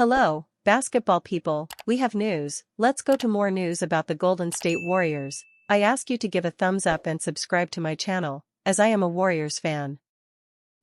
Hello, basketball people, we have news. Let's go to more news about the Golden State Warriors. I ask you to give a thumbs up and subscribe to my channel, as I am a Warriors fan.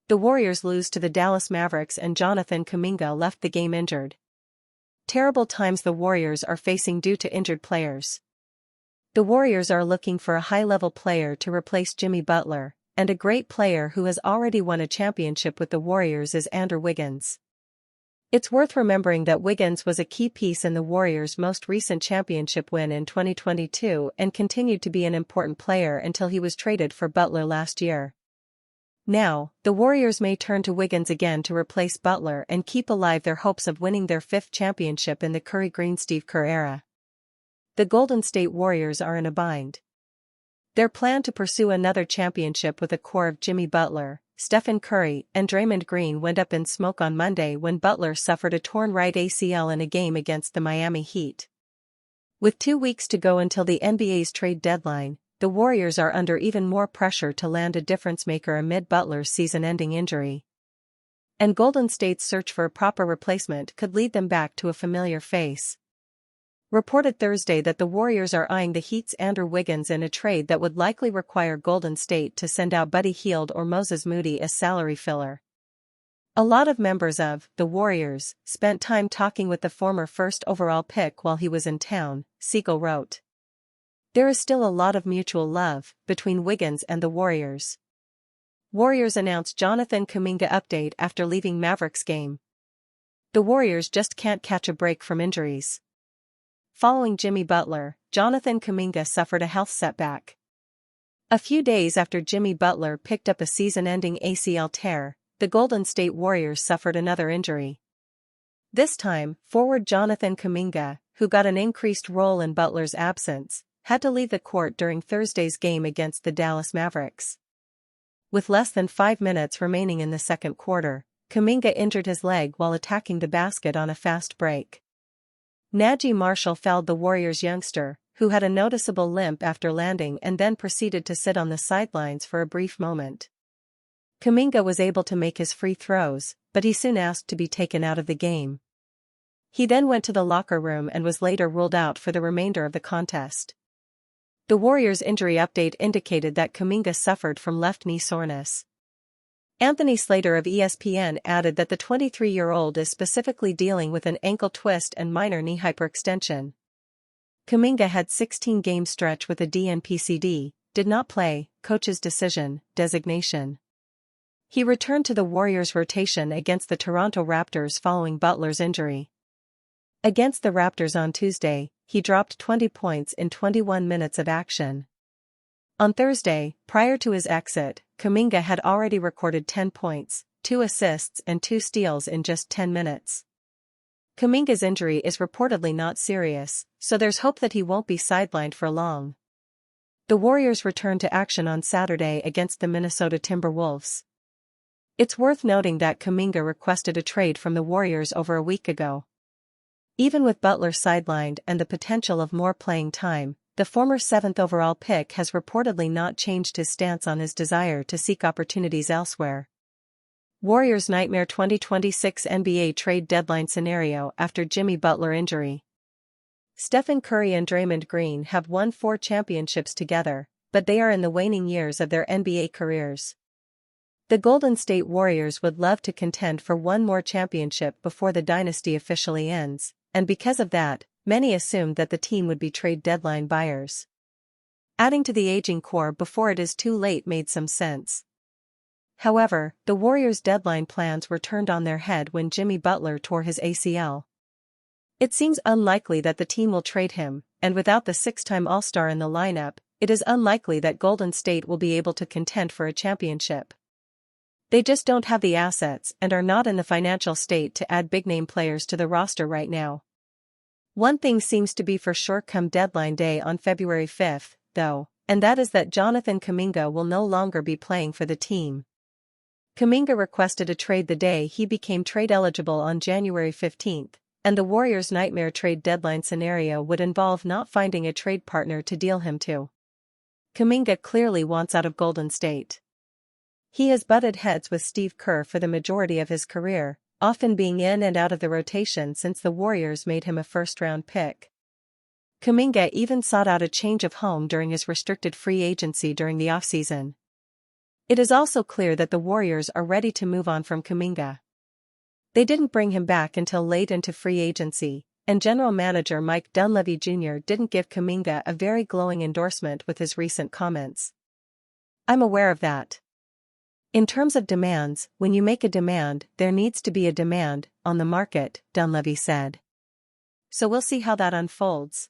The Warriors lose to the Dallas Mavericks and Jonathan Kuminga left the game injured. Terrible times the Warriors are facing due to injured players. The Warriors are looking for a high-level player to replace Jimmy Butler, and a great player who has already won a championship with the Warriors is Wiggins. It's worth remembering that Wiggins was a key piece in the Warriors' most recent championship win in 2022 and continued to be an important player until he was traded for Butler last year. Now, the Warriors may turn to Wiggins again to replace Butler and keep alive their hopes of winning their fifth championship in the Curry-Green-Steve Kerr era. The Golden State Warriors are in a bind. Their plan to pursue another championship with a core of Jimmy Butler, Stephen Curry, and Draymond Green went up in smoke on Monday when Butler suffered a torn right ACL in a game against the Miami Heat. With 2 weeks to go until the NBA's trade deadline, the Warriors are under even more pressure to land a difference-maker amid Butler's season-ending injury. And Golden State's search for a proper replacement could lead them back to a familiar face. Reported Thursday that the Warriors are eyeing the Heat's Wiggins in a trade that would likely require Golden State to send out Buddy Hield or Moses Moody as salary filler. A lot of members of the Warriors spent time talking with the former first overall pick while he was in town, Siegel wrote. There is still a lot of mutual love between Wiggins and the Warriors. Warriors announced Jonathan Kuminga update after leaving Mavericks game. The Warriors just can't catch a break from injuries. Following Jimmy Butler, Jonathan Kuminga suffered a health setback. A few days after Jimmy Butler picked up a season-ending ACL tear, the Golden State Warriors suffered another injury. This time, forward Jonathan Kuminga, who got an increased role in Butler's absence, had to leave the court during Thursday's game against the Dallas Mavericks. With less than 5 minutes remaining in the second quarter, Kuminga injured his leg while attacking the basket on a fast break. Najee Marshall fouled the Warriors' youngster, who had a noticeable limp after landing and then proceeded to sit on the sidelines for a brief moment. Kuminga was able to make his free throws, but he soon asked to be taken out of the game. He then went to the locker room and was later ruled out for the remainder of the contest. The Warriors' injury update indicated that Kuminga suffered from left knee soreness. Anthony Slater of ESPN added that the 23-year-old is specifically dealing with an ankle twist and minor knee hyperextension. Kuminga had 16-game stretch with a DNP/CD, did not play, coach's decision, designation. He returned to the Warriors' rotation against the Toronto Raptors following Butler's injury. Against the Raptors on Tuesday, he dropped 20 points in 21 minutes of action. On Thursday, prior to his exit, Kuminga had already recorded 10 points, 2 assists and 2 steals in just 10 minutes. Kuminga's injury is reportedly not serious, so there's hope that he won't be sidelined for long. The Warriors return to action on Saturday against the Minnesota Timberwolves. It's worth noting that Kuminga requested a trade from the Warriors over a week ago. Even with Butler sidelined and the potential of more playing time, the former 7th overall pick has reportedly not changed his stance on his desire to seek opportunities elsewhere. Warriors nightmare 2026 NBA trade deadline scenario after Jimmy Butler injury. Stephen Curry and Draymond Green have won 4 championships together, but they are in the waning years of their NBA careers. The Golden State Warriors would love to contend for one more championship before the dynasty officially ends, and because of that, many assumed that the team would be trade deadline buyers. Adding to the aging core before it is too late made some sense. However, the Warriors' deadline plans were turned on their head when Jimmy Butler tore his ACL. It seems unlikely that the team will trade him, and without the 6-time All-Star in the lineup, it is unlikely that Golden State will be able to contend for a championship. They just don't have the assets and are not in the financial state to add big-name players to the roster right now. One thing seems to be for sure come deadline day on February 5th, though, and that is that Jonathan Kuminga will no longer be playing for the team. Kuminga requested a trade the day he became trade eligible on January 15th, and the Warriors' nightmare trade deadline scenario would involve not finding a trade partner to deal him to. Kuminga clearly wants out of Golden State. He has butted heads with Steve Kerr for the majority of his career, often being in and out of the rotation since the Warriors made him a first-round pick. Kuminga even sought out a change of home during his restricted free agency during the offseason. It is also clear that the Warriors are ready to move on from Kuminga. They didn't bring him back until late into free agency, and general manager Mike Dunleavy Jr. didn't give Kuminga a very glowing endorsement with his recent comments. "I'm aware of that. In terms of demands, when you make a demand, there needs to be a demand on the market," Dunleavy said. "So we'll see how that unfolds."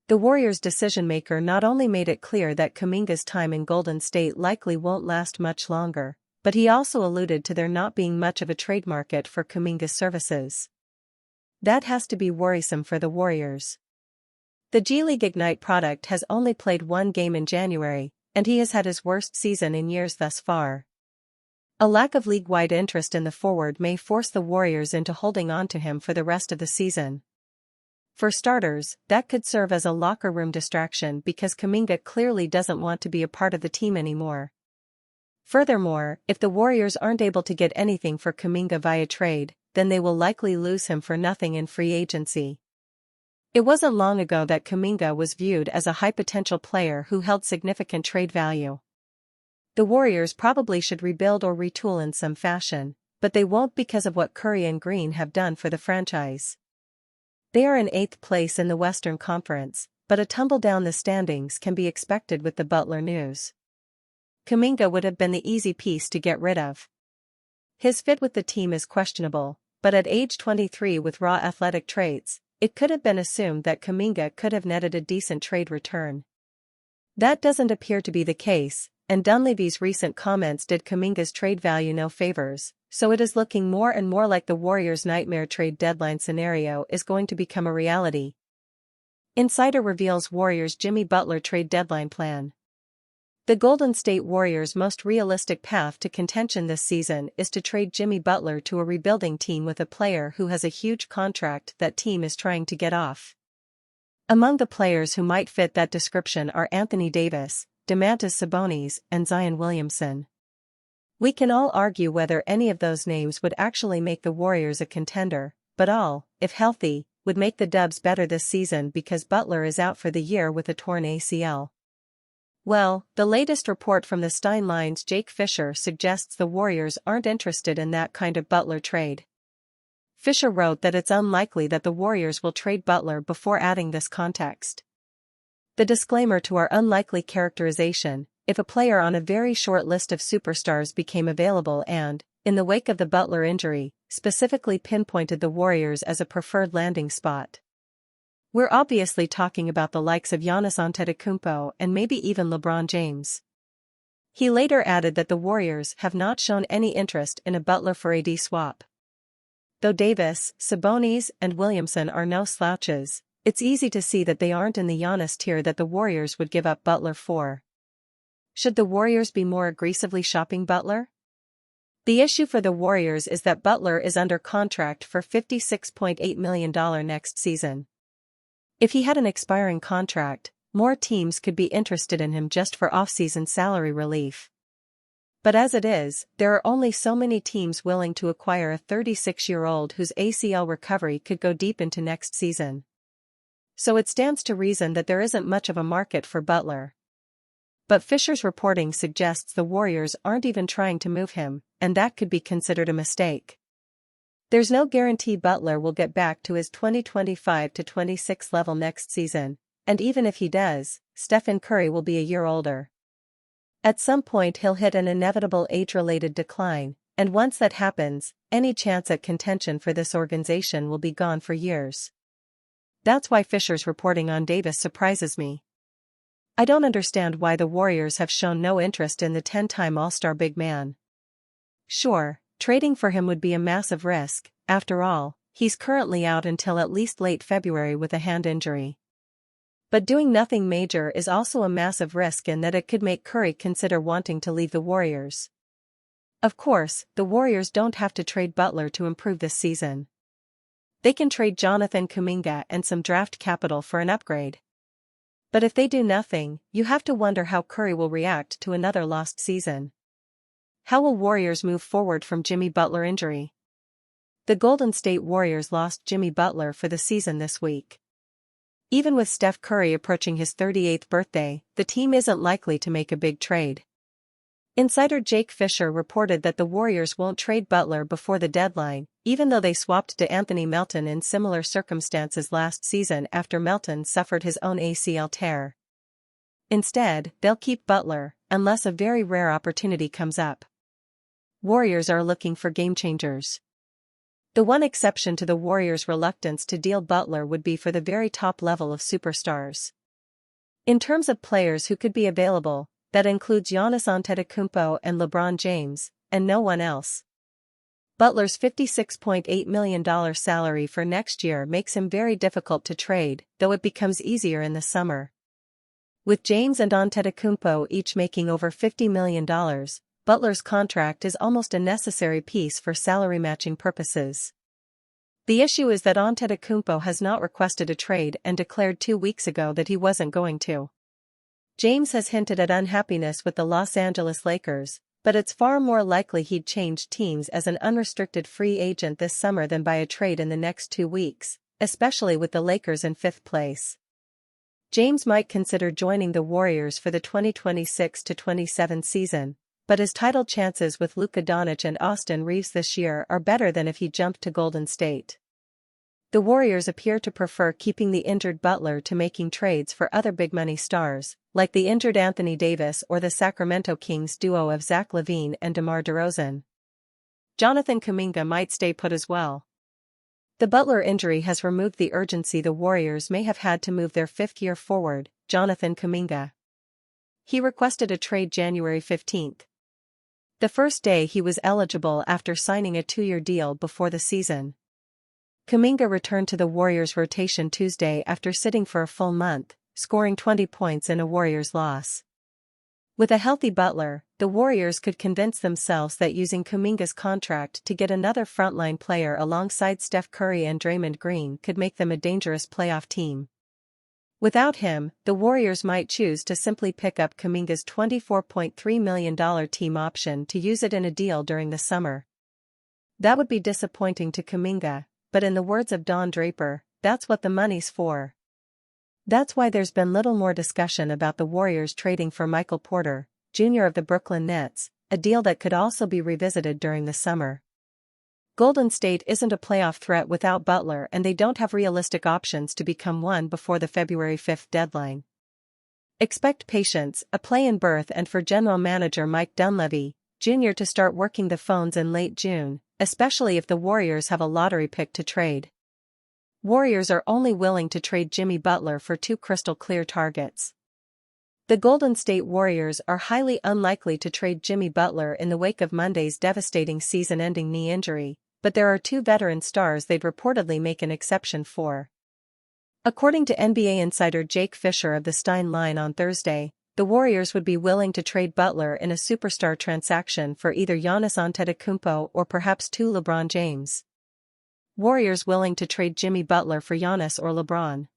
The Warriors' decision-maker not only made it clear that Kuminga's time in Golden State likely won't last much longer, but he also alluded to there not being much of a trade market for Kuminga's services. That has to be worrisome for the Warriors. The G League Ignite product has only played one game in January, and he has had his worst season in years thus far. A lack of league-wide interest in the forward may force the Warriors into holding on to him for the rest of the season. For starters, that could serve as a locker room distraction because Kuminga clearly doesn't want to be a part of the team anymore. Furthermore, if the Warriors aren't able to get anything for Kuminga via trade, then they will likely lose him for nothing in free agency. It wasn't long ago that Kuminga was viewed as a high-potential player who held significant trade value. The Warriors probably should rebuild or retool in some fashion, but they won't because of what Curry and Green have done for the franchise. They are in 8th place in the Western Conference, but a tumble down the standings can be expected with the Butler news. Kuminga would have been the easy piece to get rid of. His fit with the team is questionable, but at age 23 with raw athletic traits, it could have been assumed that Kuminga could have netted a decent trade return. That doesn't appear to be the case, and Dunleavy's recent comments did Kuminga's trade value no favors, so it is looking more and more like the Warriors' nightmare trade deadline scenario is going to become a reality. Insider reveals Warriors' Jimmy Butler trade deadline plan. The Golden State Warriors' most realistic path to contention this season is to trade Jimmy Butler to a rebuilding team with a player who has a huge contract that team is trying to get off. Among the players who might fit that description are Anthony Davis, Domantas Sabonis, and Zion Williamson. We can all argue whether any of those names would actually make the Warriors a contender, but all, if healthy, would make the Dubs better this season because Butler is out for the year with a torn ACL. Well, the latest report from the Stein Line's Jake Fisher suggests the Warriors aren't interested in that kind of Butler trade. Fisher wrote that it's unlikely that the Warriors will trade Butler before adding this context. The disclaimer to our unlikely characterization: if a player on a very short list of superstars became available and, in the wake of the Butler injury, specifically pinpointed the Warriors as a preferred landing spot. We're obviously talking about the likes of Giannis Antetokounmpo and maybe even LeBron James. He later added that the Warriors have not shown any interest in a Butler for AD swap. Though Davis, Sabonis, and Williamson are no slouches, it's easy to see that they aren't in the Giannis tier that the Warriors would give up Butler for. Should the Warriors be more aggressively shopping Butler? The issue for the Warriors is that Butler is under contract for $56.8 million next season. If he had an expiring contract, more teams could be interested in him just for off-season salary relief. But as it is, there are only so many teams willing to acquire a 36-year-old whose ACL recovery could go deep into next season. So it stands to reason that there isn't much of a market for Butler. But Fisher's reporting suggests the Warriors aren't even trying to move him, and that could be considered a mistake. There's no guarantee Butler will get back to his 2025-26 level next season, and even if he does, Stephen Curry will be a year older. At some point he'll hit an inevitable age-related decline, and once that happens, any chance at contention for this organization will be gone for years. That's why Fisher's reporting on Davis surprises me. I don't understand why the Warriors have shown no interest in the 10-time All-Star big man. Sure, trading for him would be a massive risk. After all, he's currently out until at least late February with a hand injury. But doing nothing major is also a massive risk in that it could make Curry consider wanting to leave the Warriors. Of course, the Warriors don't have to trade Butler to improve this season. They can trade Jonathan Kuminga and some draft capital for an upgrade. But if they do nothing, you have to wonder how Curry will react to another lost season. How will Warriors move forward from Jimmy Butler injury? The Golden State Warriors lost Jimmy Butler for the season this week. Even with Steph Curry approaching his 38th birthday, the team isn't likely to make a big trade. Insider Jake Fisher reported that the Warriors won't trade Butler before the deadline, even though they swapped to Anthony Melton in similar circumstances last season after Melton suffered his own ACL tear. Instead, they'll keep Butler, unless a very rare opportunity comes up. Warriors are looking for game changers. The one exception to the Warriors' reluctance to deal Butler would be for the very top level of superstars. In terms of players who could be available, that includes Giannis Antetokounmpo and LeBron James, and no one else. Butler's $56.8 million salary for next year makes him very difficult to trade, though it becomes easier in the summer. With James and Antetokounmpo each making over $50 million, Butler's contract is almost a necessary piece for salary matching purposes. The issue is that Antetokounmpo has not requested a trade and declared 2 weeks ago that he wasn't going to. James has hinted at unhappiness with the Los Angeles Lakers, but it's far more likely he'd change teams as an unrestricted free agent this summer than by a trade in the next 2 weeks, especially with the Lakers in 5th place. James might consider joining the Warriors for the 2026-27 season, but his title chances with Luka Doncic and Austin Reeves this year are better than if he jumped to Golden State. The Warriors appear to prefer keeping the injured Butler to making trades for other big-money stars, like the injured Anthony Davis or the Sacramento Kings duo of Zach LaVine and DeMar DeRozan. Jonathan Kuminga might stay put as well. The Butler injury has removed the urgency the Warriors may have had to move their 5th-year forward, Jonathan Kuminga. He requested a trade January 15th. The first day he was eligible after signing a 2-year deal before the season. Kuminga returned to the Warriors' rotation Tuesday after sitting for a full month, scoring 20 points in a Warriors loss. With a healthy Butler, the Warriors could convince themselves that using Kuminga's contract to get another frontline player alongside Steph Curry and Draymond Green could make them a dangerous playoff team. Without him, the Warriors might choose to simply pick up Kuminga's $24.3 million team option to use it in a deal during the summer. That would be disappointing to Kuminga, but in the words of Don Draper, that's what the money's for. That's why there's been little more discussion about the Warriors trading for Michael Porter, Jr. of the Brooklyn Nets, a deal that could also be revisited during the summer. Golden State isn't a playoff threat without Butler, and they don't have realistic options to become one before the February 5th deadline. Expect patience, a play-in berth, and for general manager Mike Dunleavy, Jr. to start working the phones in late June, especially if the Warriors have a lottery pick to trade. Warriors are only willing to trade Jimmy Butler for 2 crystal-clear targets. The Golden State Warriors are highly unlikely to trade Jimmy Butler in the wake of Monday's devastating season-ending knee injury, but there are 2 veteran stars they'd reportedly make an exception for. According to NBA insider Jake Fisher of the Stein Line on Thursday, the Warriors would be willing to trade Butler in a superstar transaction for either Giannis Antetokounmpo or perhaps 2 LeBron James. Warriors willing to trade Jimmy Butler for Giannis or LeBron.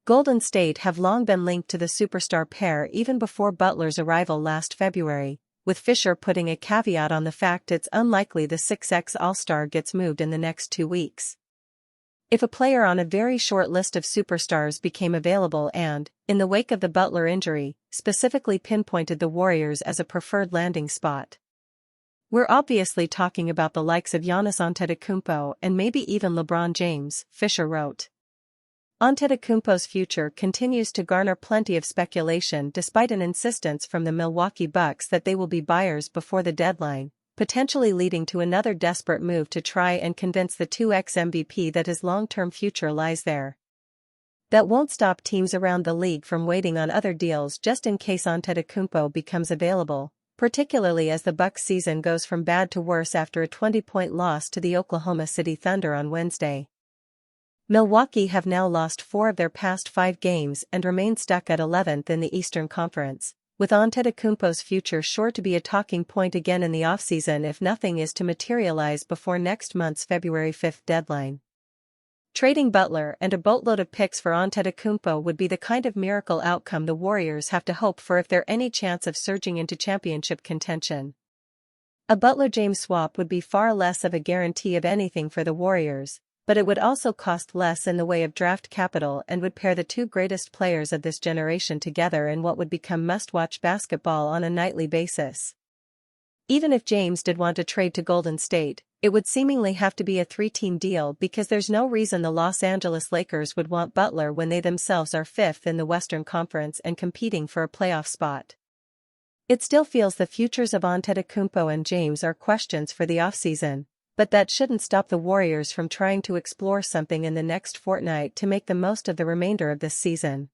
Golden State have long been linked to the superstar pair even before Butler's arrival last February, with Fisher putting a caveat on the fact it's unlikely the 6x All-Star gets moved in the next 2 weeks. If a player on a very short list of superstars became available and, in the wake of the Butler injury, specifically pinpointed the Warriors as a preferred landing spot. We're obviously talking about the likes of Giannis Antetokounmpo and maybe even LeBron James, Fisher wrote. Antetokounmpo's future continues to garner plenty of speculation despite an insistence from the Milwaukee Bucks that they will be buyers before the deadline, potentially leading to another desperate move to try and convince the 2x MVP that his long-term future lies there. That won't stop teams around the league from waiting on other deals just in case Antetokounmpo becomes available, particularly as the Bucks' season goes from bad to worse after a 20-point loss to the Oklahoma City Thunder on Wednesday. Milwaukee have now lost 4 of their past 5 games and remain stuck at 11th in the Eastern Conference, with Antetokounmpo's future sure to be a talking point again in the offseason if nothing is to materialize before next month's February 5th deadline. Trading Butler and a boatload of picks for Antetokounmpo would be the kind of miracle outcome the Warriors have to hope for if they're any chance of surging into championship contention. A Butler-James swap would be far less of a guarantee of anything for the Warriors, but it would also cost less in the way of draft capital and would pair the two greatest players of this generation together in what would become must-watch basketball on a nightly basis. Even if James did want to trade to Golden State, it would seemingly have to be a three-team deal because there's no reason the Los Angeles Lakers would want Butler when they themselves are fifth in the Western Conference and competing for a playoff spot. It still feels the futures of Antetokounmpo and James are questions for the offseason, but that shouldn't stop the Warriors from trying to explore something in the next fortnight to make the most of the remainder of this season.